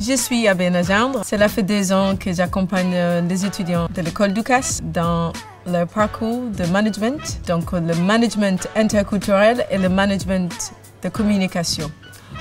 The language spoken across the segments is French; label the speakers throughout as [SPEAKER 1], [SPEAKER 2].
[SPEAKER 1] Je suis Abbé Najandre. Cela fait 2 ans que j'accompagne les étudiants de l'école Ducasse dans leur parcours de management, donc le management interculturel et le management de communication.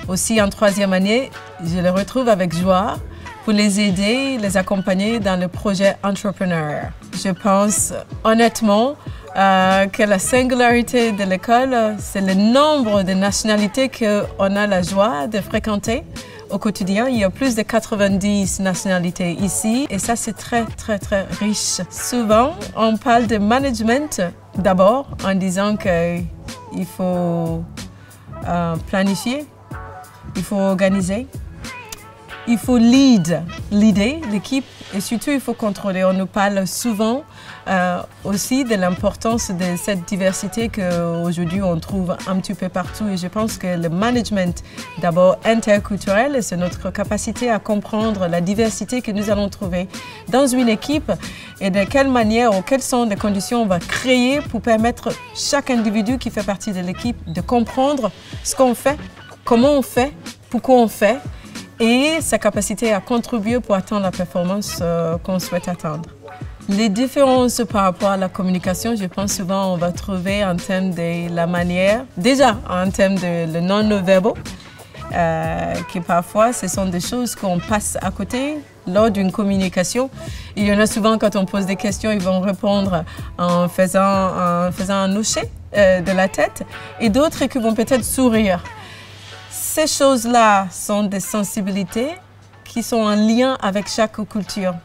[SPEAKER 1] Aussi en 3e année, je les retrouve avec joie pour les aider, les accompagner dans le projet entrepreneurial. Je pense honnêtement que la singularité de l'école, c'est le nombre de nationalités qu'on a la joie de fréquenter au quotidien. Il y a plus de 90 nationalités ici et ça c'est très riche. Souvent, on parle de management d'abord en disant qu'il faut planifier, il faut organiser, il faut leader l'équipe et surtout il faut contrôler. On nous parle souvent aussi de l'importance de cette diversité qu'aujourd'hui on trouve un petit peu partout et je pense que le management d'abord interculturel, c'est notre capacité à comprendre la diversité que nous allons trouver dans une équipe et de quelle manière ou quelles sont les conditions on va créer pour permettre chaque individu qui fait partie de l'équipe de comprendre ce qu'on fait, comment on fait, pourquoi on fait et sa capacité à contribuer pour atteindre la performance qu'on souhaite atteindre. Les différences par rapport à la communication, je pense souvent on va trouver en termes de la manière, déjà en termes de le non-verbal, que parfois ce sont des choses qu'on passe à côté lors d'une communication. Il y en a souvent quand on pose des questions, ils vont répondre en faisant un hochage de la tête et d'autres qui vont peut-être sourire. Ces choses-là sont des sensibilités qui sont en lien avec chaque culture.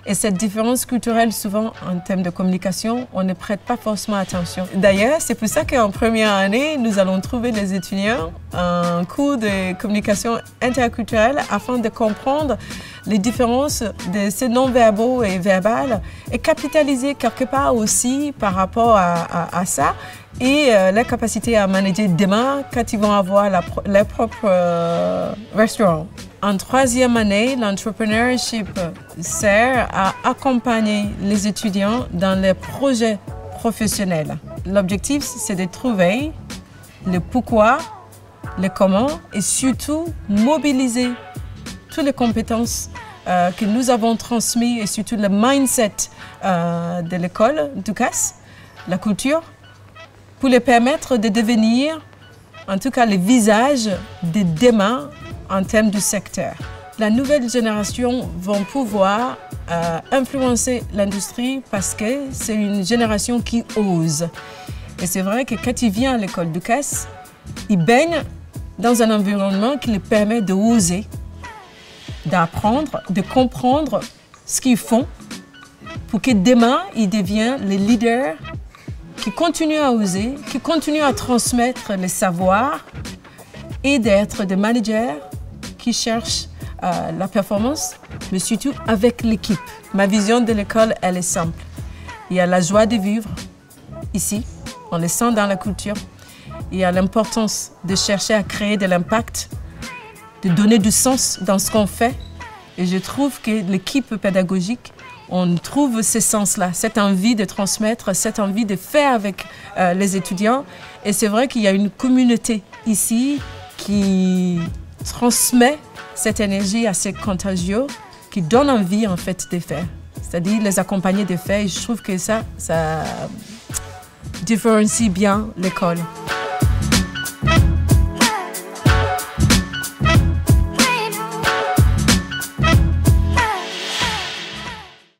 [SPEAKER 1] Et cette différence culturelle, souvent, en termes de communication, on ne prête pas forcément attention. D'ailleurs, c'est pour ça qu'en première année, nous allons trouver les étudiants un cours de communication interculturelle afin de comprendre les différences de ces non-verbaux et verbales et capitaliser quelque part aussi par rapport à ça et la capacité à manager demain quand ils vont avoir leur propre restaurant. En 3e année, l'entrepreneurship sert à accompagner les étudiants dans leurs projets professionnels. L'objectif, c'est de trouver le pourquoi, le comment et surtout mobiliser toutes les compétences que nous avons transmises et surtout le mindset de l'école Ducasse, la culture, pour les permettre de devenir, en tout cas, les visages de demain en termes du secteur. La nouvelle génération va pouvoir influencer l'industrie parce que c'est une génération qui ose. Et c'est vrai que quand il vient à l'école Ducasse, il baigne dans un environnement qui lui permet d'oser, d'apprendre, de comprendre ce qu'ils font pour que demain, il devienne les leaders qui continuent à oser, qui continuent à transmettre les savoirs et d'être des managers qui cherchent la performance, mais surtout avec l'équipe. Ma vision de l'école, elle est simple. Il y a la joie de vivre ici, on le sent dans la culture. Il y a l'importance de chercher à créer de l'impact, de donner du sens dans ce qu'on fait. Et je trouve que l'équipe pédagogique, on trouve ce sens-là, cette envie de transmettre, cette envie de faire avec les étudiants. Et c'est vrai qu'il y a une communauté ici qui transmet cette énergie assez contagieuse, qui donne envie en fait de faire. C'est-à-dire les accompagner de faire. Et je trouve que ça différencie bien l'école.